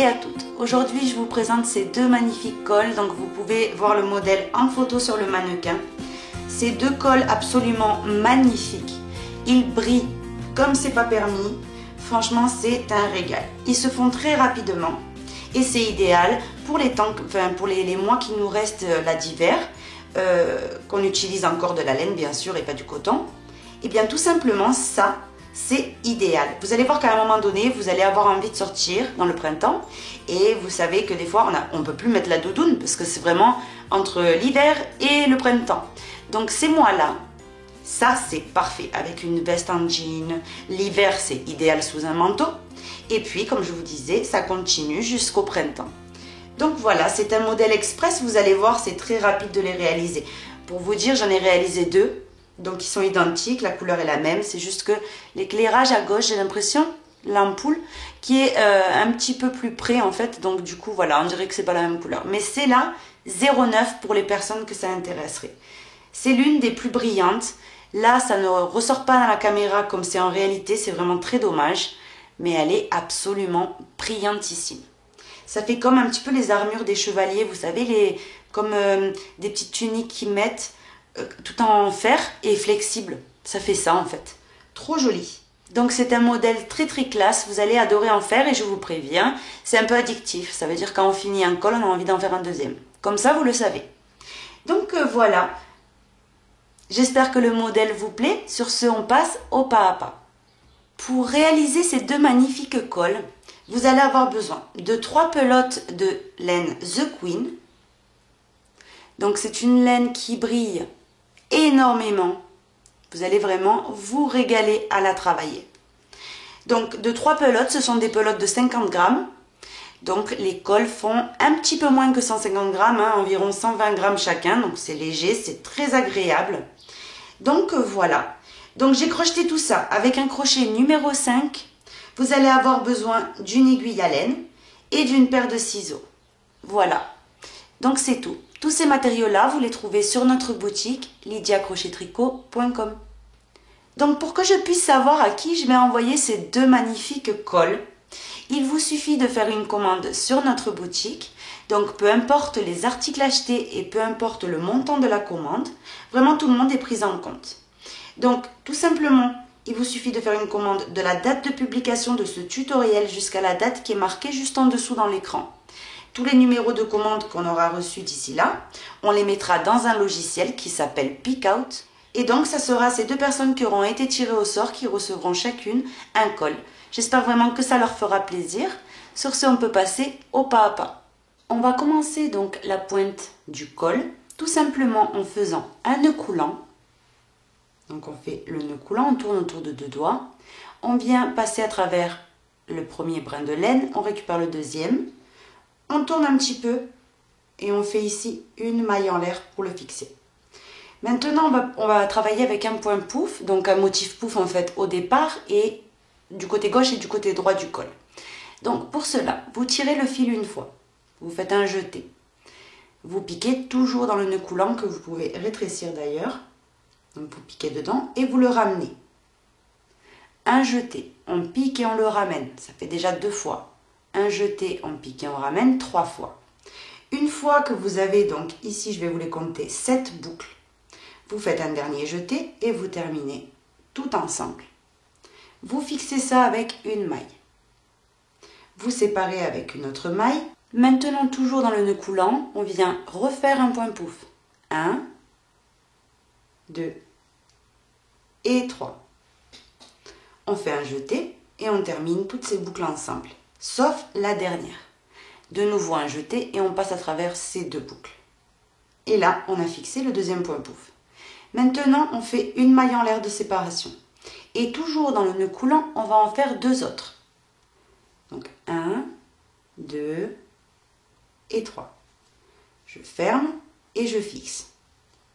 à toutes, aujourd'hui je vous présente ces deux magnifiques cols, donc vous pouvez voir le modèle en photo sur le mannequin. Ces deux cols absolument magnifiques, ils brillent comme c'est pas permis, franchement c'est un régal. Ils se font très rapidement et c'est idéal pour les temps, pour les mois qui nous restent là d'hiver, qu'on utilise encore de la laine bien sûr et pas du coton. Et bien tout simplement ça, c'est idéal. Vous allez voir qu'à un moment donné, vous allez avoir envie de sortir dans le printemps et vous savez que des fois, on ne peut plus mettre la doudoune parce que c'est vraiment entre l'hiver et le printemps. Donc ces mois-là, ça c'est parfait avec une veste en jean. L'hiver, c'est idéal sous un manteau. Et puis, comme je vous disais, ça continue jusqu'au printemps. Donc voilà, c'est un modèle express. Vous allez voir, c'est très rapide de les réaliser. Pour vous dire, j'en ai réalisé deux. Donc ils sont identiques, la couleur est la même, c'est juste que l'éclairage à gauche, j'ai l'impression, l'ampoule, qui est un petit peu plus près en fait, donc du coup voilà, on dirait que c'est pas la même couleur. Mais c'est là 0,9 pour les personnes que ça intéresserait. C'est l'une des plus brillantes, là ça ne ressort pas dans la caméra comme c'est en réalité, c'est vraiment très dommage, mais elle est absolument brillantissime. Ça fait comme un petit peu les armures des chevaliers, vous savez, comme des petites tuniques qu'ils mettent, tout en fer et flexible. Ça fait ça en fait. Trop joli. Donc c'est un modèle très très classe. Vous allez adorer en faire et je vous préviens, c'est un peu addictif. Ça veut dire quand on finit un col, on a envie d'en faire un deuxième. Comme ça, vous le savez. Donc voilà. J'espère que le modèle vous plaît. Sur ce, on passe au pas à pas. Pour réaliser ces deux magnifiques cols, vous allez avoir besoin de 3 pelotes de laine The Queen. Donc c'est une laine qui brille énormément. Vous allez vraiment vous régaler à la travailler. Donc de 3 pelotes, ce sont des pelotes de 50 grammes. Donc les cols font un petit peu moins que 150 grammes, environ 120 grammes chacun. Donc c'est léger, c'est très agréable. Donc voilà. Donc j'ai crocheté tout ça avec un crochet numéro 5. Vous allez avoir besoin d'une aiguille à laine et d'une paire de ciseaux. Voilà. Donc c'est tout. Tous ces matériaux-là, vous les trouvez sur notre boutique lydiacrochettricot.com. Donc pour que je puisse savoir à qui je vais envoyer ces deux magnifiques cols, il vous suffit de faire une commande sur notre boutique. Donc peu importe les articles achetés et peu importe le montant de la commande, vraiment tout le monde est pris en compte. Donc tout simplement, il vous suffit de faire une commande de la date de publication de ce tutoriel jusqu'à la date qui est marquée juste en dessous dans l'écran. Tous les numéros de commande qu'on aura reçus d'ici là, on les mettra dans un logiciel qui s'appelle Pickout. Et donc, ça sera ces deux personnes qui auront été tirées au sort qui recevront chacune un col. J'espère vraiment que ça leur fera plaisir. Sur ce, on peut passer au pas à pas. On va commencer donc la pointe du col, tout simplement en faisant un nœud coulant. Donc, on fait le nœud coulant, on tourne autour de 2 doigts. On vient passer à travers le premier brin de laine, on récupère le deuxième. On tourne un petit peu et on fait ici une maille en l'air pour le fixer. Maintenant, on va travailler avec un point pouf, donc un motif pouf en fait au départ et du côté gauche et du côté droit du col. Donc pour cela, vous tirez le fil une fois, vous faites un jeté. Vous piquez toujours dans le nœud coulant que vous pouvez rétrécir d'ailleurs. Donc vous piquez dedans et vous le ramenez. Un jeté, on pique et on le ramène, ça fait déjà 2 fois. Un jeté, on pique et on ramène 3 fois. Une fois que vous avez donc, ici je vais vous les compter, 7 boucles, vous faites un dernier jeté et vous terminez tout ensemble. Vous fixez ça avec une maille. Vous séparez avec une autre maille. Maintenant, toujours dans le nœud coulant, on vient refaire un point pouf. 1, 2 et 3. On fait un jeté et on termine toutes ces boucles ensemble. Sauf la dernière. De nouveau un jeté et on passe à travers ces 2 boucles. Et là, on a fixé le deuxième point pouf. Maintenant, on fait une maille en l'air de séparation. Et toujours dans le nœud coulant, on va en faire 2 autres. Donc 1, 2 et 3. Je ferme et je fixe.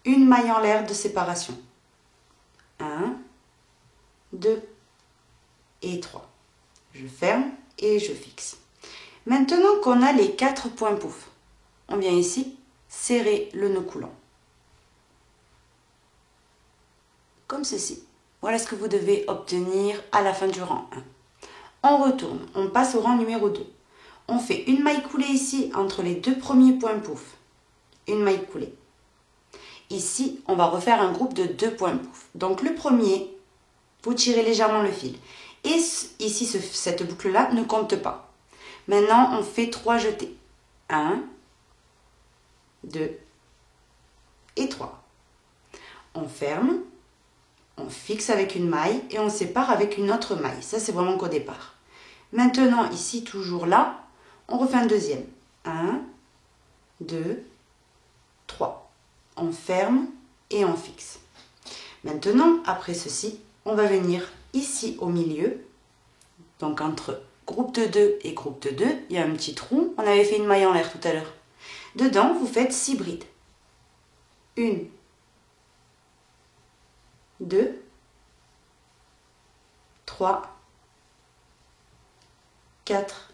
Une maille en l'air de séparation. 1, 2 et 3. Je ferme et je fixe. Maintenant qu'on a les 4 points pouf, on vient ici serrer le nœud coulant. Comme ceci. Voilà ce que vous devez obtenir à la fin du rang 1. On retourne, on passe au rang numéro 2. On fait une maille coulée ici entre les deux premiers points pouf. Une maille coulée. Ici, on va refaire un groupe de 2 points pouf. Donc le premier, vous tirez légèrement le fil. Et ici, cette boucle-là ne compte pas. Maintenant, on fait 3 jetés. 1, 2 et 3. On ferme, on fixe avec une maille et on sépare avec une autre maille. Ça, c'est vraiment qu'au départ. Maintenant, ici, toujours là, on refait un deuxième. 1, 2, 3. On ferme et on fixe. Maintenant, après ceci, on va venir ici au milieu. Donc, entre groupe de 2 et groupe de 2, il y a un petit trou. On avait fait une maille en l'air tout à l'heure. Dedans, vous faites 6 brides. 1, 2, 3, 4,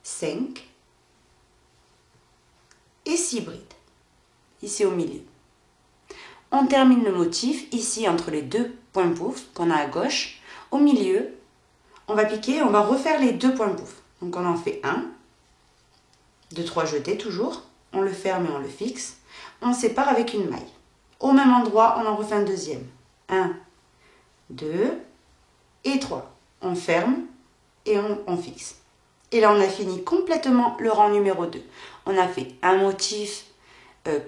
5 et 6 brides, ici au milieu. On termine le motif ici entre les deux points pouf qu'on a à gauche. Au milieu, on va piquer, on va refaire les 2 points pouf. Donc on en fait 1, 2, 3 jetés toujours. On le ferme et on le fixe. On sépare avec une maille. Au même endroit, on en refait un deuxième. 1, 2 et 3. On ferme et on fixe. Et là, on a fini complètement le rang numéro 2. On a fait un motif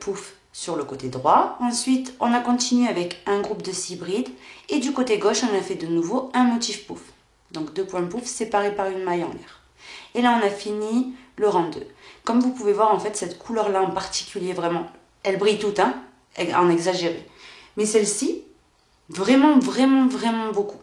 pouf sur le côté droit. Ensuite, on a continué avec un groupe de 6 brides. Et du côté gauche, on a fait de nouveau un motif pouf. Donc 2 points pouf séparés par une maille en l'air. Et là, on a fini le rang 2. Comme vous pouvez voir, en fait, cette couleur-là en particulier, vraiment, elle brille toute, hein, en exagéré. Mais celle-ci, vraiment, vraiment, vraiment beaucoup.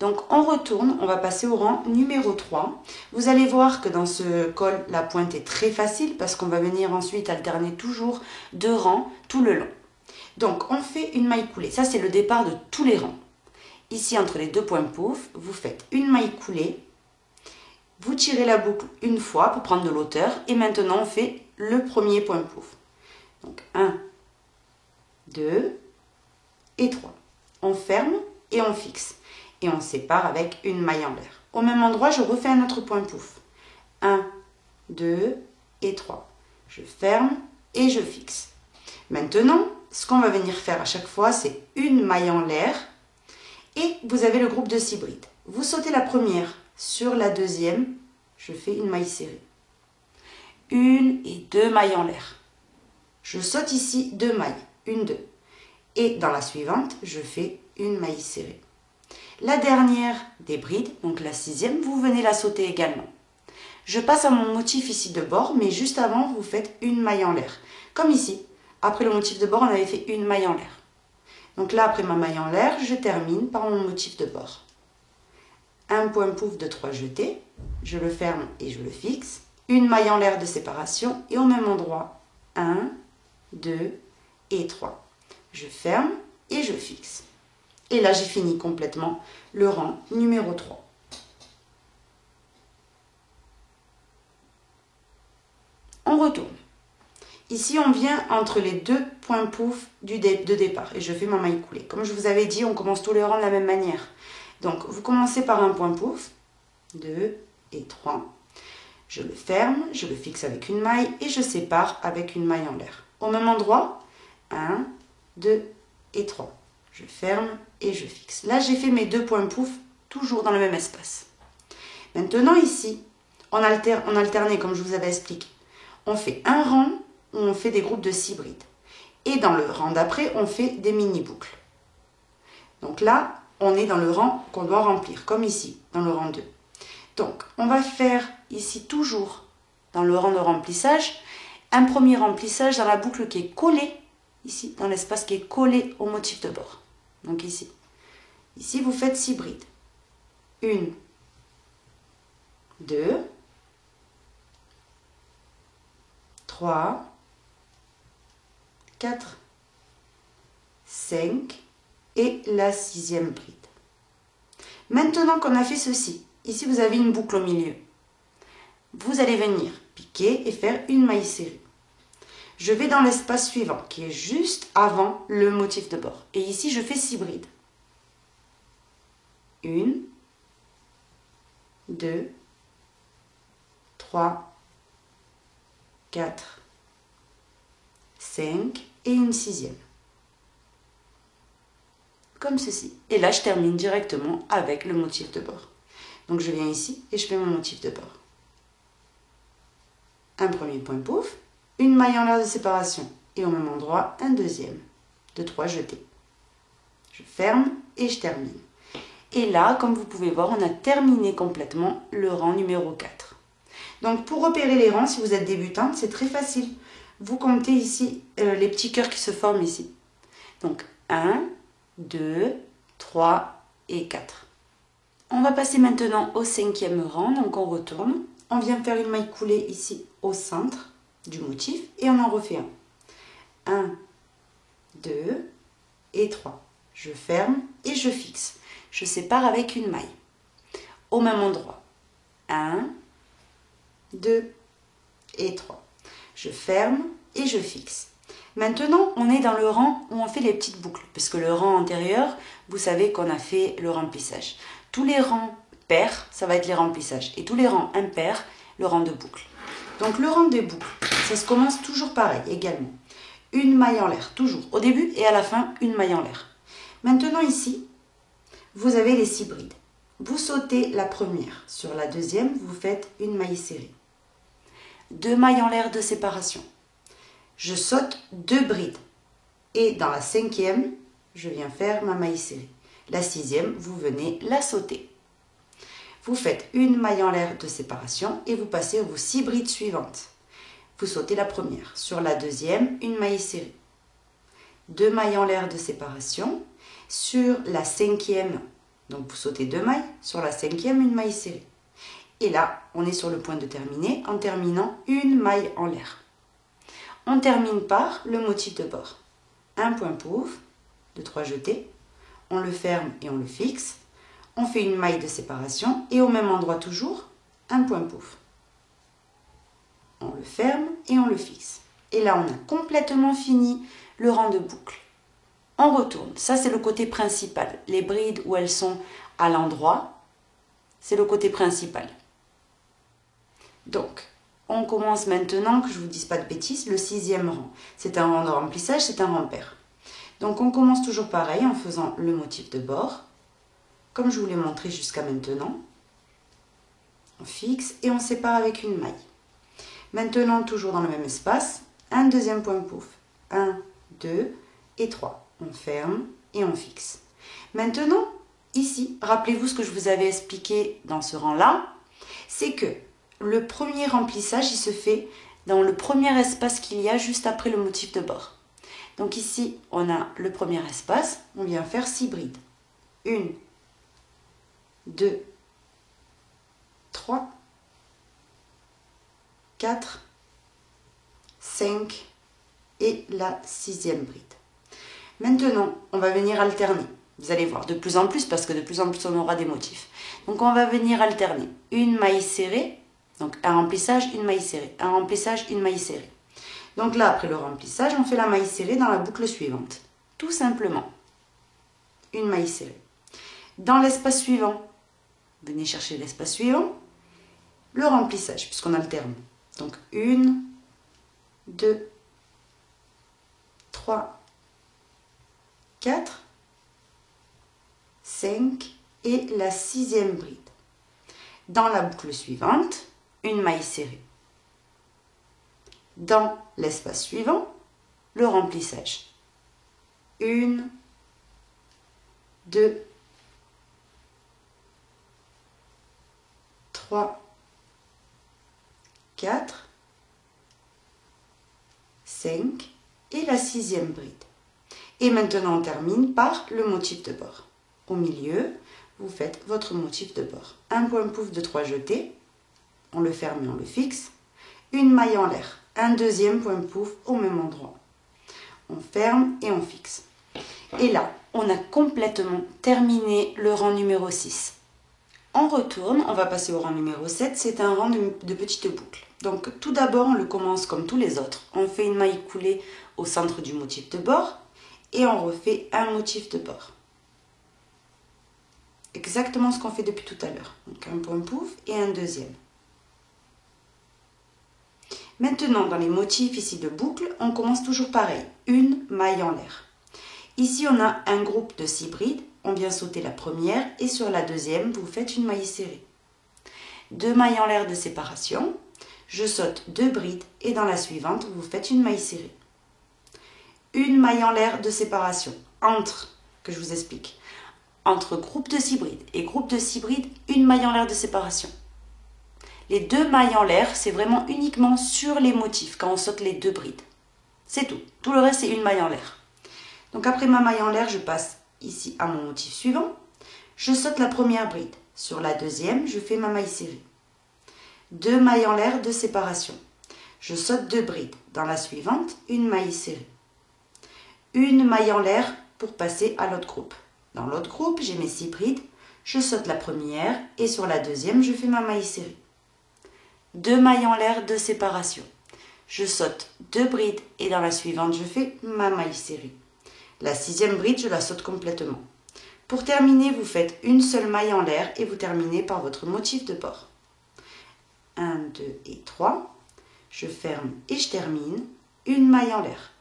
Donc, on retourne, on va passer au rang numéro 3. Vous allez voir que dans ce col, la pointe est très facile parce qu'on va venir ensuite alterner toujours 2 rangs tout le long. Donc, on fait une maille coulée. Ça, c'est le départ de tous les rangs. Ici, entre les 2 points pouf, vous faites une maille coulée. Vous tirez la boucle une fois pour prendre de l'hauteur. Et maintenant, on fait le premier point pouf. Donc, 1, 2 et 3. On ferme et on fixe. Et on sépare avec une maille en l'air. Au même endroit, je refais un autre point pouf. 1, 2 et 3. Je ferme et je fixe. Maintenant, ce qu'on va venir faire à chaque fois, c'est une maille en l'air. Et vous avez le groupe de 6 brides. Vous sautez la première sur la deuxième. Je fais une maille serrée. 1 et 2 mailles en l'air. Je saute ici 2 mailles. 1, 2. Et dans la suivante, je fais une maille serrée. La dernière des brides, donc la 6e, vous venez la sauter également. Je passe à mon motif ici de bord, mais juste avant, vous faites une maille en l'air. Comme ici. Après le motif de bord, on avait fait une maille en l'air. Donc là, après ma maille en l'air, je termine par mon motif de bord. Un point pouf de 3 jetés. Je le ferme et je le fixe. Une maille en l'air de séparation. Et au même endroit, 1, 2 et 3. Je ferme et je fixe. Et là, j'ai fini complètement le rang numéro 3. On retourne. Ici, on vient entre les 2 points pouf de départ. Et je fais ma maille coulée. Comme je vous avais dit, on commence tous les rangs de la même manière. Donc, vous commencez par un point pouf. 2 et 3. Je le ferme, je le fixe avec une maille et je sépare avec une maille en l'air. Au même endroit, 1, 2 et 3. Je ferme et je fixe. Là, j'ai fait mes 2 points pouf, toujours dans le même espace. Maintenant, ici, on alternait, comme je vous avais expliqué. On fait un rang où on fait des groupes de 6 brides. Et dans le rang d'après, on fait des mini-boucles. Donc là, on est dans le rang qu'on doit remplir, comme ici, dans le rang 2. Donc, on va faire ici toujours, dans le rang de remplissage, un premier remplissage dans la boucle qui est collée, ici, dans l'espace qui est collé au motif de bord. Donc ici. Ici, vous faites 6 brides. 1, 2, 3, 4, 5 et la 6e bride. Maintenant qu'on a fait ceci, ici vous avez une boucle au milieu. Vous allez venir piquer et faire une maille serrée. je vais dans l'espace suivant, qui est juste avant le motif de bord. Et ici, je fais 6 brides. 1, 2, 3, 4, 5 et une 6e. Comme ceci. Et là, je termine directement avec le motif de bord. Donc, je viens ici et je fais mon motif de bord. Un premier point pouf, une maille en l'air de séparation et au même endroit, un deuxième. De 3 jetés. Je ferme et je termine. Et là, comme vous pouvez voir, on a terminé complètement le rang numéro 4. Donc, pour repérer les rangs, si vous êtes débutante, c'est très facile. Vous comptez ici les petits cœurs qui se forment ici. Donc, 1, 2, 3 et 4. On va passer maintenant au 5e rang. Donc, on retourne. On vient faire une maille coulée ici au centre du motif et on en refait un. 1, 2 et 3. Je ferme et je fixe. Je sépare avec une maille. Au même endroit. 1, 2 et 3. Je ferme et je fixe. Maintenant, on est dans le rang où on fait les petites boucles. Parce que le rang antérieur, vous savez qu'on a fait le remplissage. Tous les rangs pairs, ça va être les remplissages. Et tous les rangs impairs, le rang de boucle. Donc le rang des boucles, ça se commence toujours pareil également. Une maille en l'air, toujours. Au début et à la fin, une maille en l'air. Maintenant ici, vous avez les 6 brides. Vous sautez la première. Sur la deuxième, vous faites une maille serrée. 2 mailles en l'air de séparation. Je saute 2 brides. Et dans la 5e, je viens faire ma maille serrée. La 6e, vous venez la sauter. Vous faites une maille en l'air de séparation et vous passez aux 6 brides suivantes. Vous sautez la première. Sur la deuxième, une maille serrée. 2 mailles en l'air de séparation. Sur la 5e, donc vous sautez 2 mailles. Sur la 5e, une maille serrée. Et là, on est sur le point de terminer en terminant une maille en l'air. On termine par le motif de bord. Un point pouf, de 3 jetés. On le ferme et on le fixe. On fait une maille de séparation et au même endroit toujours, un point pouf. On le ferme et on le fixe. Et là, on a complètement fini le rang de boucle. On retourne. Ça, c'est le côté principal. Les brides où elles sont à l'endroit, c'est le côté principal. Donc, on commence maintenant, que je ne vous dise pas de bêtises, le 6e rang. C'est un rang de remplissage, c'est un rang pair. Donc, on commence toujours pareil en faisant le motif de bord, comme je vous l'ai montré jusqu'à maintenant. On fixe et on sépare avec une maille. Maintenant, toujours dans le même espace, un deuxième point pouf. 1, 2 et 3. On ferme et on fixe. Maintenant, ici, rappelez-vous ce que je vous avais expliqué dans ce rang-là, c'est que le premier remplissage, il se fait dans le premier espace qu'il y a juste après le motif de bord. Donc ici, on a le premier espace, on vient faire 6 brides. 1, 2, 3, 4, 5 et la 6e bride. Maintenant, on va venir alterner. Vous allez voir de plus en plus parce que de plus en plus on aura des motifs. Donc on va venir alterner une maille serrée, donc un remplissage, une maille serrée, un remplissage, une maille serrée. Donc là, après le remplissage, on fait la maille serrée dans la boucle suivante. Tout simplement. Une maille serrée. Dans l'espace suivant, venez chercher l'espace suivant, le remplissage, puisqu'on alterne. Donc 1, 2, 3, 4, 5 et la 6e bride. Dans la boucle suivante, une maille serrée. Dans l'espace suivant, le remplissage. 1, 2, 3, 4, 5 et la 6e bride. Et maintenant, on termine par le motif de bord. Au milieu, vous faites votre motif de bord. Un point pouf de 3 jetés, on le ferme et on le fixe. Une maille en l'air, un deuxième point pouf au même endroit. On ferme et on fixe. Et là, on a complètement terminé le rang numéro 6. On retourne, on va passer au rang numéro 7, c'est un rang de petites boucles. Donc tout d'abord, on le commence comme tous les autres. On fait une maille coulée au centre du motif de bord et on refait un motif de bord. Exactement ce qu'on fait depuis tout à l'heure. Donc un point pouf et un deuxième. Maintenant, dans les motifs ici de boucle, on commence toujours pareil. Une maille en l'air. Ici, on a un groupe de 6 brides. On vient sauter la première et sur la deuxième, vous faites une maille serrée. 2 mailles en l'air de séparation. Je saute 2 brides et dans la suivante, vous faites une maille serrée. Une maille en l'air de séparation entre, que je vous explique, entre groupe de 6 brides et groupe de 6 brides, une maille en l'air de séparation. Les 2 mailles en l'air, c'est vraiment uniquement sur les motifs, quand on saute les 2 brides. C'est tout. Tout le reste, c'est une maille en l'air. Donc après ma maille en l'air, je passe ici à mon motif suivant. Je saute la première bride. Sur la deuxième, je fais ma maille serrée. 2 mailles en l'air de séparation. Je saute 2 brides. Dans la suivante, une maille serrée. Une maille en l'air pour passer à l'autre groupe. Dans l'autre groupe, j'ai mes 6 brides. Je saute la première et sur la deuxième, je fais ma maille serrée. 2 mailles en l'air de séparation. Je saute 2 brides et dans la suivante, je fais ma maille serrée. La 6e bride, je la saute complètement. Pour terminer, vous faites une seule maille en l'air et vous terminez par votre motif de bord. 1, 2 et 3. Je ferme et je termine. Une maille en l'air.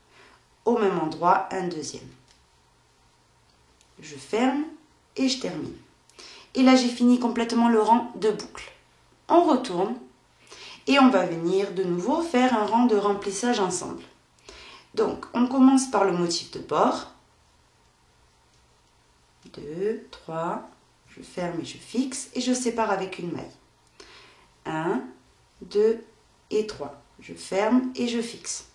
Au même endroit, un deuxième. Je ferme et je termine. Et là, j'ai fini complètement le rang de boucles. On retourne. Et on va venir de nouveau faire un rang de remplissage ensemble. Donc, on commence par le motif de bord. 2, 3, je ferme et je fixe et je sépare avec une maille. 1, 2 et 3. Je ferme et je fixe.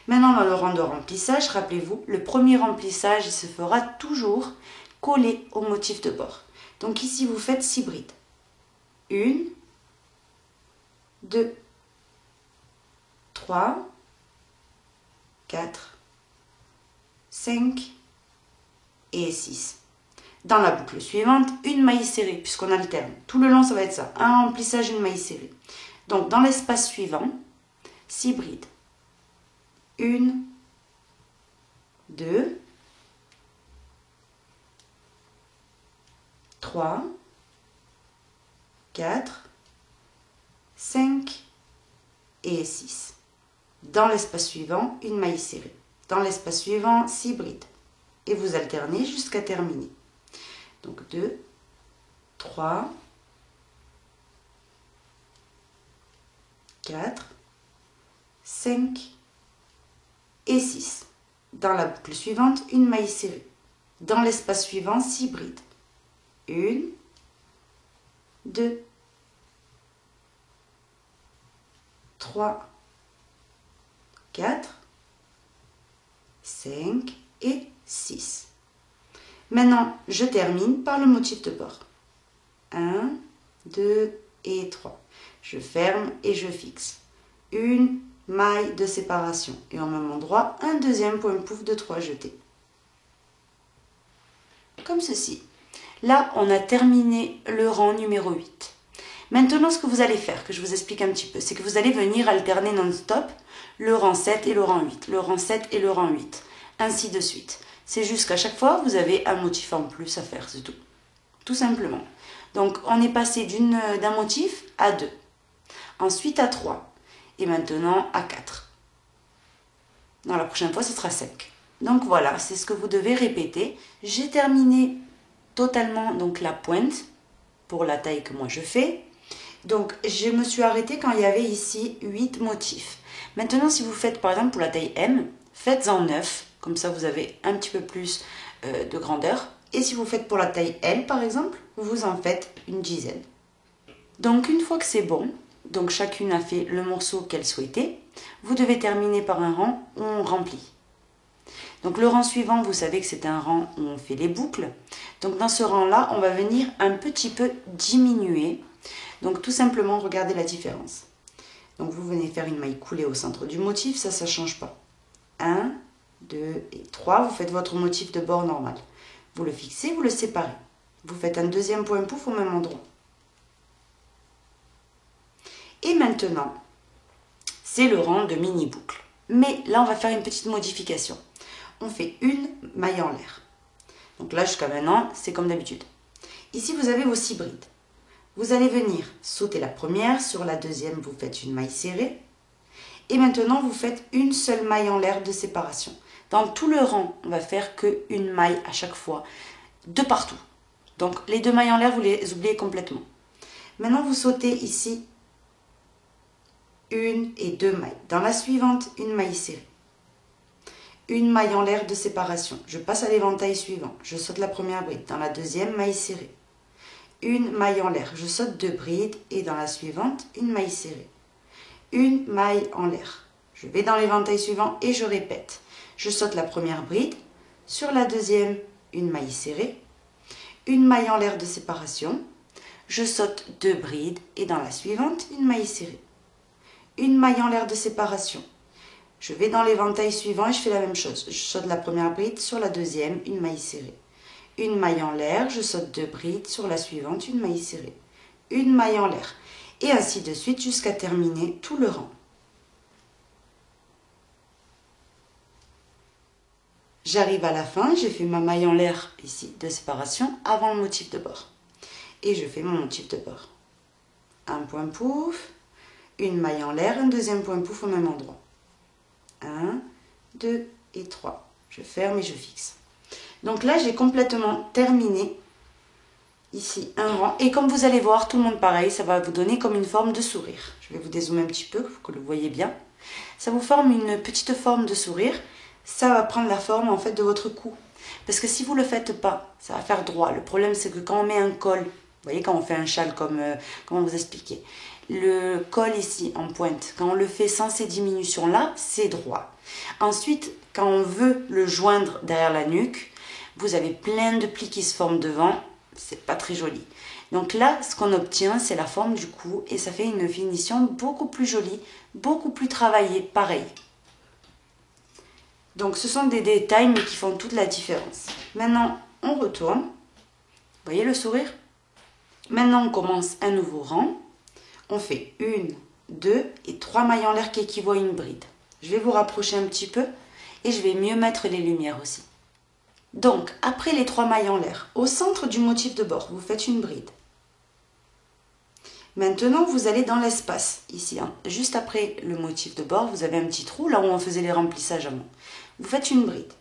Maintenant, dans le rang de remplissage, rappelez-vous, le premier remplissage, il se fera toujours collé au motif de bord. Donc ici, vous faites 6 brides. 1, 2, 3, 4, 5 et 6. Dans la boucle suivante, une maille serrée, puisqu'on alterne. Tout le long, ça va être ça. Un remplissage, une maille serrée. Donc, dans l'espace suivant, 6 brides. 1, 2, 3, 4, 5 et 6. Dans l'espace suivant, une maille serrée. Dans l'espace suivant, 6 brides. Et vous alternez jusqu'à terminer. Donc 2, 3, 4, 5 et 6. Dans la boucle suivante, une maille serrée. Dans l'espace suivant, 6 brides. 1, 2, 3, 4, 5 et 6. Maintenant, je termine par le motif de bord. 1, 2 et 3. Je ferme et je fixe. Une maille de séparation. Et au même endroit, un deuxième point pouf de 3 jetés. Comme ceci. Là, on a terminé le rang numéro 8. Maintenant, ce que vous allez faire, que je vous explique un petit peu, c'est que vous allez venir alterner non-stop le rang 7 et le rang 8, le rang 7 et le rang 8, ainsi de suite. C'est juste qu'à chaque fois, vous avez un motif en plus à faire, c'est tout. Tout simplement. Donc, on est passé d'un motif à 2, ensuite à 3, et maintenant à 4. Dans la prochaine fois, ce sera 5. Donc voilà, c'est ce que vous devez répéter. J'ai terminé totalement donc la pointe pour la taille que moi je fais. Donc, je me suis arrêtée quand il y avait ici 8 motifs. Maintenant, si vous faites par exemple pour la taille M, faites-en 9. Comme ça, vous avez un petit peu plus de grandeur. Et si vous faites pour la taille L, par exemple, vous en faites une dizaine. Donc, une fois que c'est bon, donc chacune a fait le morceau qu'elle souhaitait, vous devez terminer par un rang où on remplit. Donc, le rang suivant, vous savez que c'est un rang où on fait les boucles. Donc, dans ce rang-là, on va venir un petit peu diminuer. Donc, tout simplement, regardez la différence. Donc, vous venez faire une maille coulée au centre du motif, ça ne change pas. 1, 2 et 3, vous faites votre motif de bord normal. Vous le fixez, vous le séparez. Vous faites un deuxième point pouf au même endroit. Et maintenant, c'est le rang de mini boucle. Mais là, on va faire une petite modification. On fait une maille en l'air. Donc là, jusqu'à maintenant, c'est comme d'habitude. Ici, vous avez vos 6 brides. Vous allez venir sauter la première, sur la deuxième, vous faites une maille serrée. Et maintenant, vous faites une seule maille en l'air de séparation. Dans tout le rang, on va faire qu'une maille à chaque fois, de partout. Donc, les 2 mailles en l'air, vous les oubliez complètement. Maintenant, vous sautez ici une et 2 mailles. Dans la suivante, une maille serrée. Une maille en l'air de séparation. Je passe à l'éventail suivant. Je saute la première bride. Dans la deuxième, maille serrée. Une maille en l'air. Je saute 2 brides et dans la suivante, une maille serrée. Une maille en l'air. Je vais dans l'éventail suivant et je répète. Je saute la première bride. Sur la deuxième, une maille serrée. Une maille en l'air de séparation. Je saute 2 brides et dans la suivante, une maille serrée. Une maille en l'air de séparation. Je vais dans l'éventail suivant et je fais la même chose. Je saute la première bride, sur la deuxième, une maille serrée. Une maille en l'air, je saute 2 brides, sur la suivante, une maille serrée. Une maille en l'air. Et ainsi de suite jusqu'à terminer tout le rang. J'arrive à la fin, j'ai fait ma maille en l'air ici de séparation avant le motif de bord. Et je fais mon motif de bord. Un point pouf, une maille en l'air, un deuxième point pouf au même endroit. 1, 2 et 3. Je ferme et je fixe. Donc là, j'ai complètement terminé ici un rang. Et comme vous allez voir, tout le monde pareil, ça va vous donner comme une forme de sourire. Je vais vous dézoomer un petit peu pour que vous le voyez bien. Ça vous forme une petite forme de sourire. Ça va prendre la forme en fait de votre cou. Parce que si vous ne le faites pas, ça va faire droit. Le problème, c'est que quand on met un col, vous voyez, quand on fait un châle comme, comment vous expliquer, le col ici en pointe, quand on le fait sans ces diminutions là, c'est droit. Ensuite, quand on veut le joindre derrière la nuque, vous avez plein de plis qui se forment devant, c'est pas très joli. Donc là, ce qu'on obtient, c'est la forme du cou et ça fait une finition beaucoup plus jolie, beaucoup plus travaillée, pareil. Donc ce sont des détails mais qui font toute la différence. Maintenant, on retourne. Vous voyez le sourire? Maintenant, on commence un nouveau rang. On fait 1, 2 et 3 mailles en l'air qui équivaut à une bride. Je vais vous rapprocher un petit peu et je vais mieux mettre les lumières aussi. Donc, après les 3 mailles en l'air, au centre du motif de bord, vous faites une bride. Maintenant, vous allez dans l'espace, ici, hein. Juste après le motif de bord, vous avez un petit trou, là où on faisait les remplissages avant. Vous faites une bride.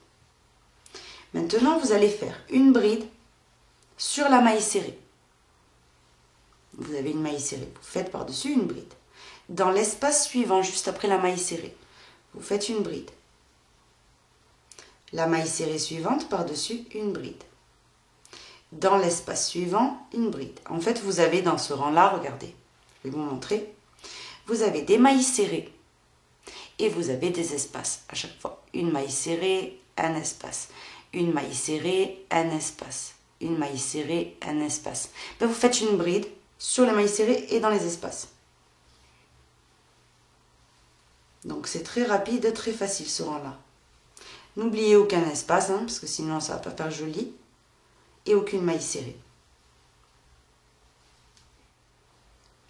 Maintenant, vous allez faire une bride sur la maille serrée. Vous avez une maille serrée, vous faites par-dessus une bride. Dans l'espace suivant, juste après la maille serrée, vous faites une bride. La maille serrée suivante, par-dessus une bride. Dans l'espace suivant, une bride. En fait, vous avez dans ce rang-là, regardez, je vais vous montrer, vous avez des mailles serrées et vous avez des espaces à chaque fois. Une maille serrée, un espace. Une maille serrée, un espace. Une maille serrée, un espace. Ben, vous faites une bride sur les mailles serrées et dans les espaces. Donc c'est très rapide, très facile ce rang-là. N'oubliez aucun espace, hein, parce que sinon ça ne va pas faire joli. Et aucune maille serrée.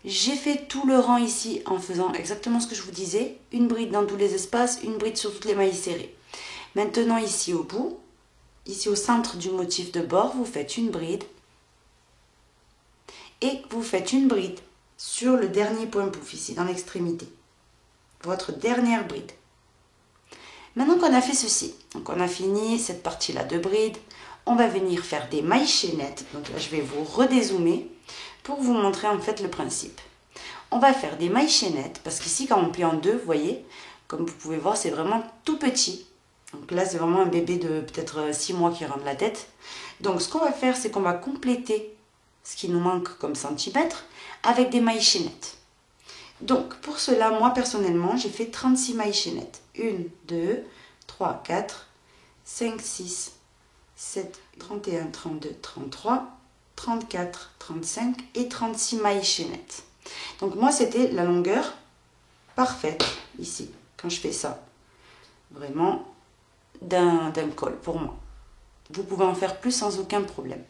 J'ai fait tout le rang ici en faisant exactement ce que je vous disais. Une bride dans tous les espaces, une bride sur toutes les mailles serrées. Maintenant ici au bout, ici au centre du motif de bord, vous faites une bride. Et vous faites une bride sur le dernier point pouf ici, dans l'extrémité. Votre dernière bride. Maintenant qu'on a fait ceci, donc on a fini cette partie-là de bride, on va venir faire des mailles chaînettes. Donc là, je vais vous redézoomer pour vous montrer en fait le principe. On va faire des mailles chaînettes parce qu'ici, quand on plie en deux, vous voyez, comme vous pouvez voir, c'est vraiment tout petit. Donc là, c'est vraiment un bébé de peut-être 6 mois qui rentre la tête. Donc ce qu'on va faire, c'est qu'on va compléter ce qui nous manque comme centimètres avec des mailles chaînettes. Donc pour cela, moi personnellement, j'ai fait 36 mailles chaînettes. 1, 2, 3, 4, 5, 6, 7, 31, 32, 33, 34, 35 et 36 mailles chaînettes. Donc moi, c'était la longueur parfaite ici, quand je fais ça. Vraiment d'un col pour moi. Vous pouvez en faire plus sans aucun problème.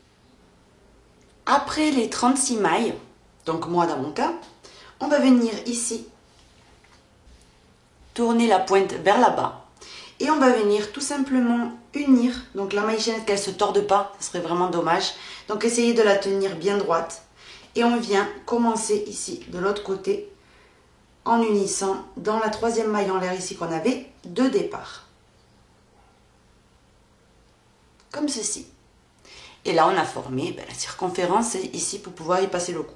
Après les 36 mailles, donc moi dans mon cas, on va venir ici tourner la pointe vers là-bas. Et on va venir tout simplement unir, donc la maille chaînette qu'elle ne se torde pas, ce serait vraiment dommage. Donc essayez de la tenir bien droite. Et on vient commencer ici de l'autre côté en unissant dans la troisième maille en l'air ici qu'on avait de départ. Comme ceci. Et là on a formé la circonférence ici pour pouvoir y passer le cou.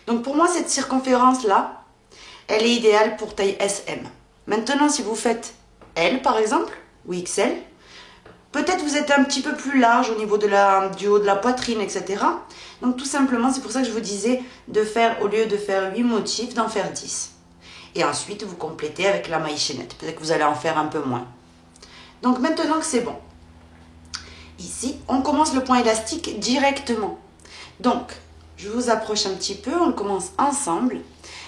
Donc pour moi cette circonférence là, elle est idéale pour taille SM. Maintenant si vous faites L par exemple, ou XL, peut-être vous êtes un petit peu plus large au niveau du haut de la poitrine, etc. Donc tout simplement, c'est pour ça que je vous disais de faire, au lieu de faire 8 motifs, d'en faire 10. Et ensuite, vous complétez avec la maille chaînette. Peut-être que vous allez en faire un peu moins. Donc maintenant que c'est bon, ici, on commence le point élastique directement. Donc, je vous approche un petit peu, on commence ensemble.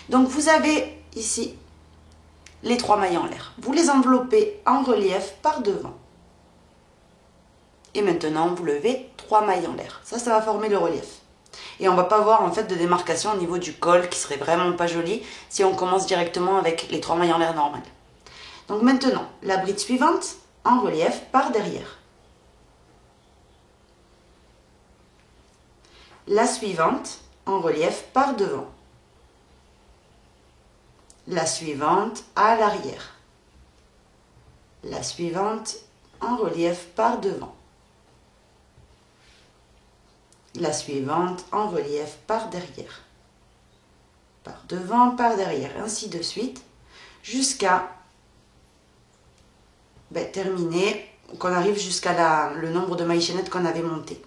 Donc vous avez ici les 3 mailles en l'air. Vous les enveloppez en relief par devant. Et maintenant, vous levez 3 mailles en l'air. Ça va former le relief. Et on ne va pas avoir en fait de démarcation au niveau du col qui serait vraiment pas joli si on commence directement avec les 3 mailles en l'air normales. Donc maintenant, la bride suivante en relief par derrière. La suivante en relief par devant. La suivante à l'arrière. La suivante en relief par devant. La suivante en relief par derrière. Par devant, par derrière, ainsi de suite, jusqu'à terminer, qu'on arrive jusqu'à le nombre de mailles chaînettes qu'on avait monté.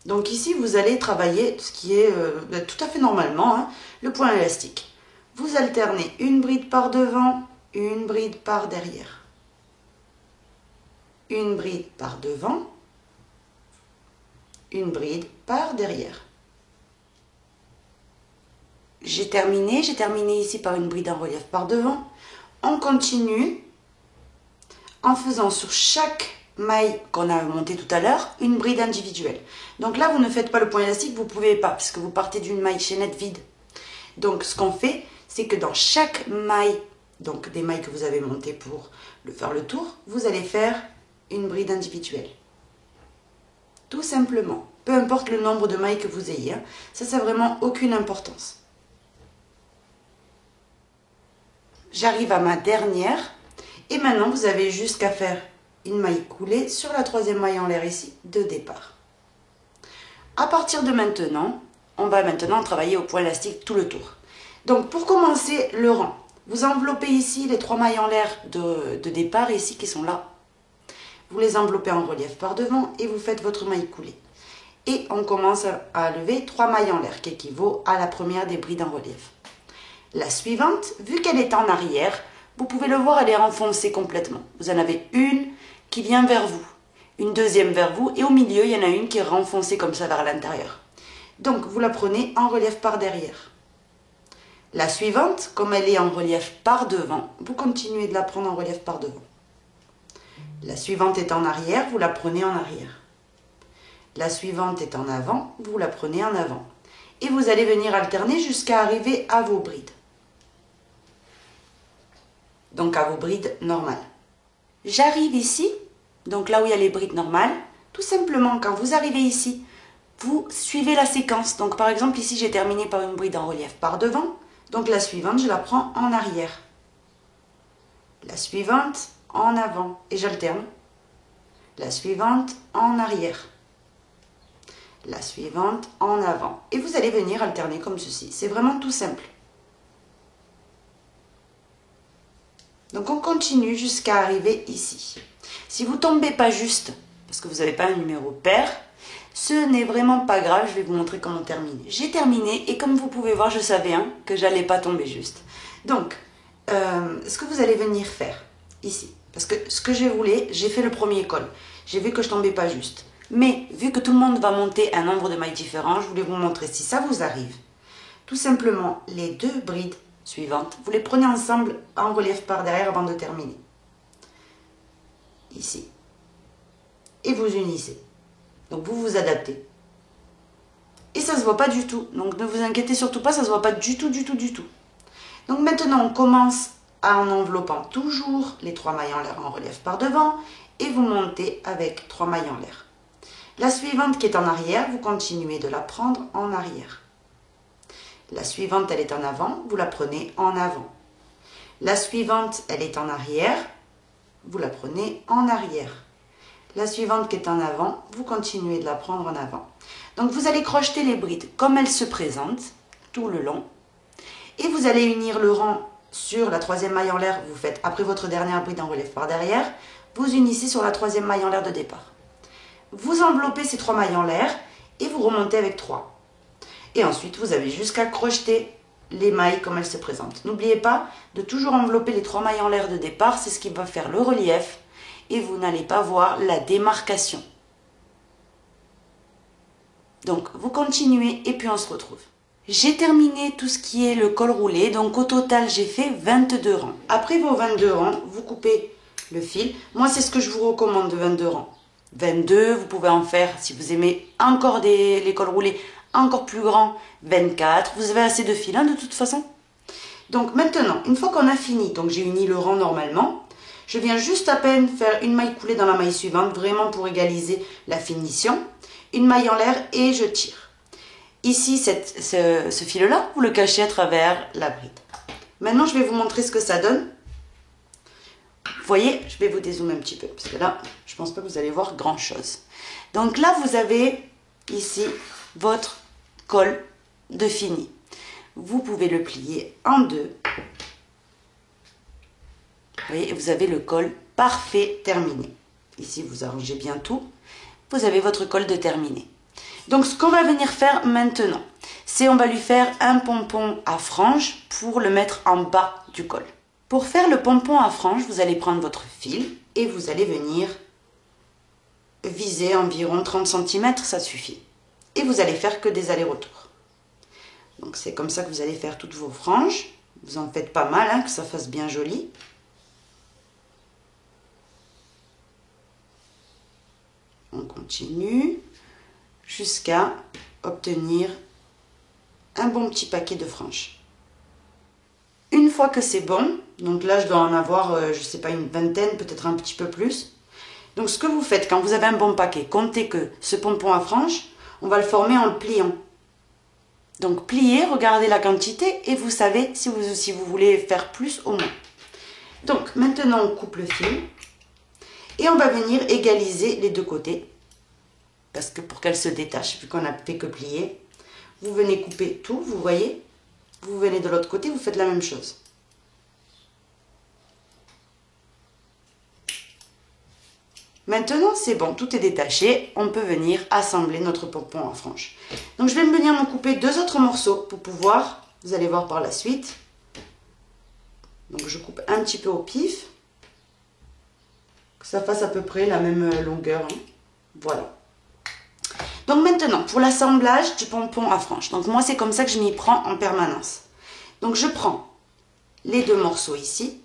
Donc ici, vous allez travailler ce qui est tout à fait normalement, hein, le point élastique. Vous alternez une bride par devant, une bride par derrière. Une bride par devant, une bride par derrière. J'ai terminé ici par une bride en relief par devant. On continue en faisant sur chaque maille qu'on a montée tout à l'heure, une bride individuelle. Donc là, vous ne faites pas le point élastique, vous ne pouvez pas, parce que vous partez d'une maille chaînette vide. Donc ce qu'on fait, c'est que dans chaque maille, donc des mailles que vous avez montées pour faire le tour, vous allez faire une bride individuelle. Tout simplement. Peu importe le nombre de mailles que vous ayez, hein, ça n'a vraiment aucune importance. J'arrive à ma dernière. Et maintenant, vous avez juste qu'à faire une maille coulée sur la troisième maille en l'air ici, de départ. À partir de maintenant, on va maintenant travailler au point élastique tout le tour. Donc, pour commencer le rang, vous enveloppez ici les 3 mailles en l'air de départ ici qui sont là. Vous les enveloppez en relief par devant et vous faites votre maille coulée. Et on commence à lever 3 mailles en l'air qui équivaut à la première des brides en relief. La suivante, vu qu'elle est en arrière, vous pouvez le voir, elle est renfoncée complètement. Vous en avez une qui vient vers vous, une deuxième vers vous, et au milieu, il y en a une qui est renfoncée comme ça vers l'intérieur. Donc, vous la prenez en relief par derrière. La suivante, comme elle est en relief par devant, vous continuez de la prendre en relief par devant. La suivante est en arrière, vous la prenez en arrière. La suivante est en avant, vous la prenez en avant. Et vous allez venir alterner jusqu'à arriver à vos brides. Donc à vos brides normales. J'arrive ici, donc là où il y a les brides normales, tout simplement quand vous arrivez ici, vous suivez la séquence. Donc par exemple ici j'ai terminé par une bride en relief par devant, donc la suivante je la prends en arrière. La suivante en avant et j'alterne. La suivante en arrière. La suivante en avant. Et vous allez venir alterner comme ceci. C'est vraiment tout simple. Donc on continue jusqu'à arriver ici. Si vous ne tombez pas juste, parce que vous n'avez pas un numéro pair, ce n'est vraiment pas grave, je vais vous montrer comment terminer. J'ai terminé et comme vous pouvez voir, je savais que j'allais pas tomber juste. Donc, ce que vous allez venir faire ici, parce que ce que je voulais, j'ai fait le premier col. J'ai vu que je tombais pas juste. Mais vu que tout le monde va monter un nombre de mailles différents, je voulais vous montrer si ça vous arrive. Tout simplement, les 2 brides suivantes, vous les prenez ensemble en relief par derrière avant de terminer. Ici. Et vous unissez. Donc vous vous adaptez. et ça se voit pas du tout. Donc ne vous inquiétez surtout pas, ça se voit pas du tout, du tout, du tout. Donc maintenant on commence en enveloppant toujours les 3 mailles en l'air en relief par devant et vous montez avec 3 mailles en l'air. La suivante qui est en arrière, vous continuez de la prendre en arrière. La suivante, elle est en avant, vous la prenez en avant. La suivante, elle est en arrière, vous la prenez en arrière. La suivante qui est en avant, vous continuez de la prendre en avant. Donc vous allez crocheter les brides comme elles se présentent tout le long. Et vous allez unir le rang sur la 3e maille en l'air, vous faites après votre dernière bride en relief par derrière, vous unissez sur la 3e maille en l'air de départ. Vous enveloppez ces 3 mailles en l'air et vous remontez avec 3. Et ensuite, vous avez jusqu'à crocheter les mailles comme elles se présentent. N'oubliez pas de toujours envelopper les 3 mailles en l'air de départ, c'est ce qui va faire le relief et vous n'allez pas voir la démarcation. Donc, vous continuez et puis on se retrouve. J'ai terminé tout ce qui est le col roulé, donc au total j'ai fait 22 rangs. Après vos 22 rangs, vous coupez le fil. Moi c'est ce que je vous recommande de 22 rangs. 22, vous pouvez en faire, si vous aimez encore les cols roulés encore plus grands, 24. Vous avez assez de fil de toute façon. Donc maintenant, une fois qu'on a fini, donc j'ai uni le rang normalement, je viens juste à peine faire une maille coulée dans la maille suivante, vraiment pour égaliser la finition. Une maille en l'air et je tire. Ici, ce fil-là, vous le cachez à travers la bride. Maintenant, je vais vous montrer ce que ça donne. Vous voyez, je vais vous dézoomer un petit peu, parce que là, je ne pense pas que vous allez voir grand-chose. Donc là, vous avez ici votre col de fini. Vous pouvez le plier en deux. Vous voyez, vous avez le col parfait terminé. Ici, vous arrangez bien tout. Vous avez votre col de terminé. Donc, ce qu'on va venir faire maintenant, c'est on va lui faire un pompon à franges pour le mettre en bas du col. Pour faire le pompon à franges, vous allez prendre votre fil et vous allez venir viser environ 30 cm, ça suffit. Et vous allez faire que des allers-retours. Donc, c'est comme ça que vous allez faire toutes vos franges. Vous en faites pas mal, que ça fasse bien joli. On continue jusqu'à obtenir un bon petit paquet de franges. Une fois que c'est bon, donc là je dois en avoir, je sais pas, une vingtaine, peut-être un petit peu plus. Donc ce que vous faites quand vous avez un bon paquet, comptez que ce pompon à franges, on va le former en le pliant. Donc pliez, regardez la quantité et vous savez si vous voulez faire plus ou moins. Donc maintenant on coupe le fil et on va venir égaliser les deux côtés. Parce que pour qu'elle se détache, vu qu'on n'a fait que plier, vous venez couper tout, vous voyez. Vous venez de l'autre côté, vous faites la même chose. Maintenant, c'est bon, tout est détaché. On peut venir assembler notre pompon à franges. Donc, je vais venir me couper deux autres morceaux pour pouvoir, vous allez voir par la suite. Donc, je coupe un petit peu au pif. Que ça fasse à peu près la même longueur. Voilà. Donc maintenant, pour l'assemblage du pompon à franges. Donc moi, c'est comme ça que je m'y prends en permanence. Donc je prends les deux morceaux ici.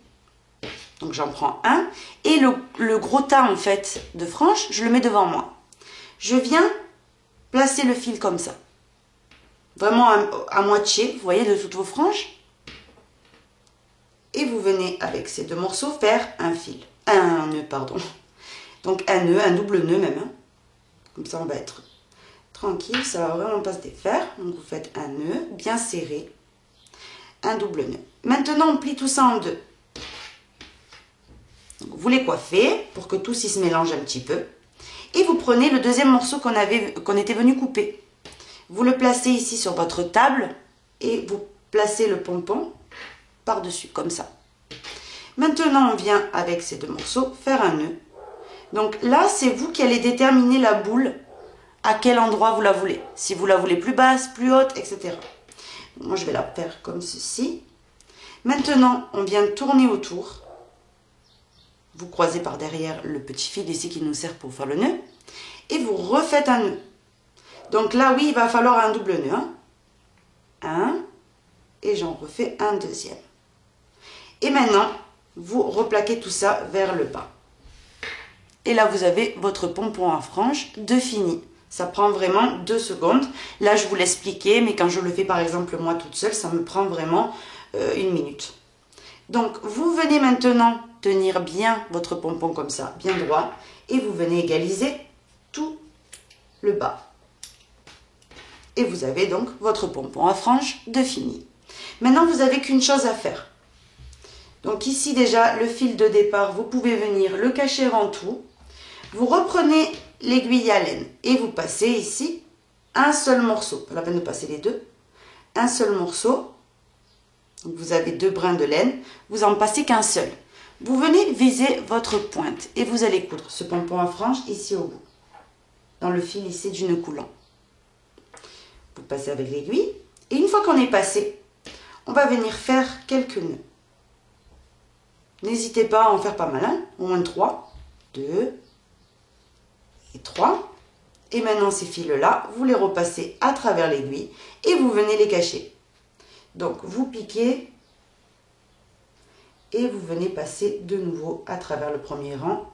Donc j'en prends un. Et le gros tas, en fait, de franges, je le mets devant moi. Je viens placer le fil comme ça. Vraiment à moitié, vous voyez, de toutes vos franges. Et vous venez, avec ces deux morceaux, faire un fil. Un nœud, pardon. Donc un nœud, un double nœud même. Comme ça, on va être tranquille, ça va vraiment pas se défaire. Donc vous faites un nœud bien serré, un double nœud. Maintenant on plie tout ça en deux. Donc, vous les coiffez pour que tout s'y se mélange un petit peu. Et vous prenez le deuxième morceau qu'on était venu couper. Vous le placez ici sur votre table et vous placez le pompon par-dessus, comme ça. Maintenant on vient avec ces deux morceaux faire un nœud. Donc là c'est vous qui allez déterminer la boule, à quel endroit vous la voulez. Si vous la voulez plus basse, plus haute, etc. Moi, je vais la faire comme ceci. Maintenant, on vient tourner autour. Vous croisez par derrière le petit fil ici qui nous sert pour faire le nœud. Et vous refaites un nœud. Donc là, oui, il va falloir un double nœud. Un. Et j'en refais un deuxième. Et maintenant, vous replaquez tout ça vers le bas. Et là, vous avez votre pompon à franges de fini. Ça prend vraiment 2 secondes. Là, je vous l'expliquais, mais quand je le fais par exemple moi toute seule, ça me prend vraiment 1 minute. Donc, vous venez maintenant tenir bien votre pompon comme ça, bien droit, et vous venez égaliser tout le bas. Et vous avez donc votre pompon à franges de fini. Maintenant, vous n'avez qu'une chose à faire. Donc ici déjà, le fil de départ, vous pouvez venir le cacher en tout. Vous reprenez l'aiguille à laine et vous passez ici un seul morceau. Pas la peine de passer les deux. Un seul morceau. Donc vous avez 2 brins de laine. Vous en passez qu'un seul. Vous venez viser votre pointe et vous allez coudre ce pompon à franges ici au bout. Dans le fil ici du nœud coulant. Vous passez avec l'aiguille. Et une fois qu'on est passé, on va venir faire quelques nœuds. N'hésitez pas à en faire pas mal, hein? Au moins 3, 2 et 3. Et maintenant ces fils-là, vous les repassez à travers l'aiguille et vous venez les cacher. Donc vous piquez et vous venez passer de nouveau à travers le premier rang.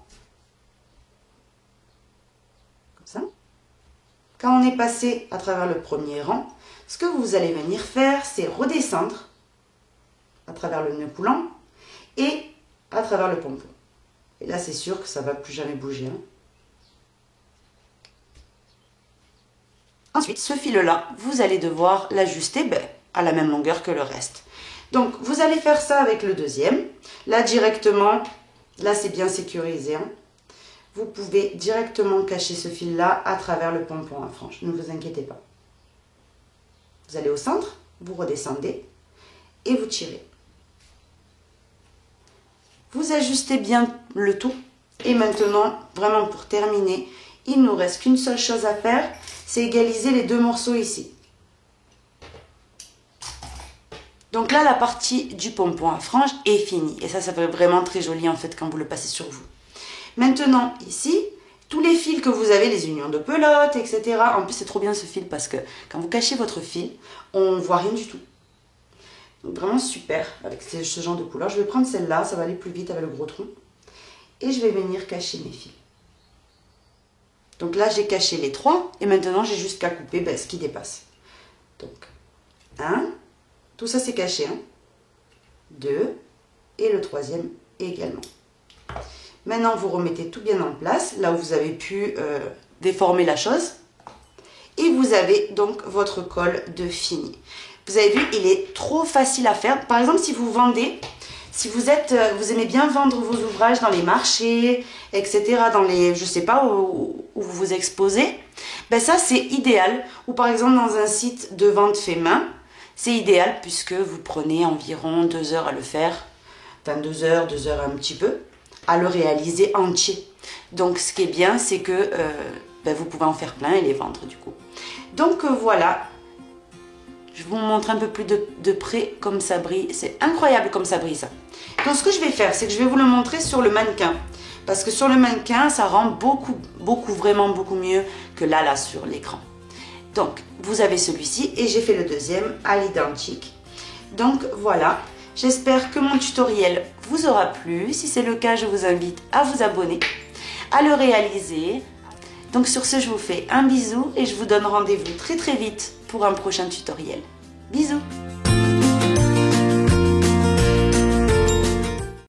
Comme ça. Quand on est passé à travers le premier rang, ce que vous allez venir faire, c'est redescendre à travers le nœud coulant et à travers le pompon. Et là, c'est sûr que ça ne va plus jamais bouger. Hein. Ensuite, ce fil-là, vous allez devoir l'ajuster à la même longueur que le reste. Donc, vous allez faire ça avec le deuxième. Là, directement, là, c'est bien sécurisé. Hein. Vous pouvez directement cacher ce fil-là à travers le pompon à franges. Ne vous inquiétez pas. Vous allez au centre, vous redescendez et vous tirez. Vous ajustez bien le tout. Et maintenant, vraiment pour terminer, il ne nous reste qu'une seule chose à faire, c'est égaliser les 2 morceaux ici. Donc là, la partie du pompon à franges est finie. Et ça fait vraiment très joli en fait quand vous le passez sur vous. Maintenant, ici, tous les fils que vous avez, les unions de pelote, etc. En plus, c'est trop bien ce fil parce que quand vous cachez votre fil, on ne voit rien du tout. Donc vraiment super avec ce genre de couleur. Je vais prendre celle-là, ça va aller plus vite avec le gros tronc. Et je vais venir cacher mes fils. Donc là, j'ai caché les 3 et maintenant, j'ai juste qu'à couper ce qui dépasse. Donc, 1, tout ça c'est caché. 2 et le troisième également. Maintenant, vous remettez tout bien en place, là où vous avez pu déformer la chose. Et vous avez donc votre col de fini. Vous avez vu, il est trop facile à faire. Par exemple, si vous vendez, si vous aimez bien vendre vos ouvrages dans les marchés, etc., dans les, je sais pas, où vous vous exposez, ça c'est idéal. Ou par exemple dans un site de vente fait main, c'est idéal puisque vous prenez environ 2 heures à le faire. Enfin 2 heures un petit peu, à le réaliser entier. Donc ce qui est bien, c'est que vous pouvez en faire plein et les vendre du coup. Donc voilà. Je vous montre un peu plus de près comme ça brille. C'est incroyable comme ça brille ça. Donc ce que je vais faire, c'est que je vais vous le montrer sur le mannequin. Parce que sur le mannequin, ça rend vraiment beaucoup mieux que là sur l'écran. Donc vous avez celui-ci et j'ai fait le deuxième à l'identique. Donc voilà. J'espère que mon tutoriel vous aura plu. Si c'est le cas, je vous invite à vous abonner, à le réaliser. Donc sur ce, je vous fais un bisou et je vous donne rendez-vous très vite pour un prochain tutoriel. Bisous!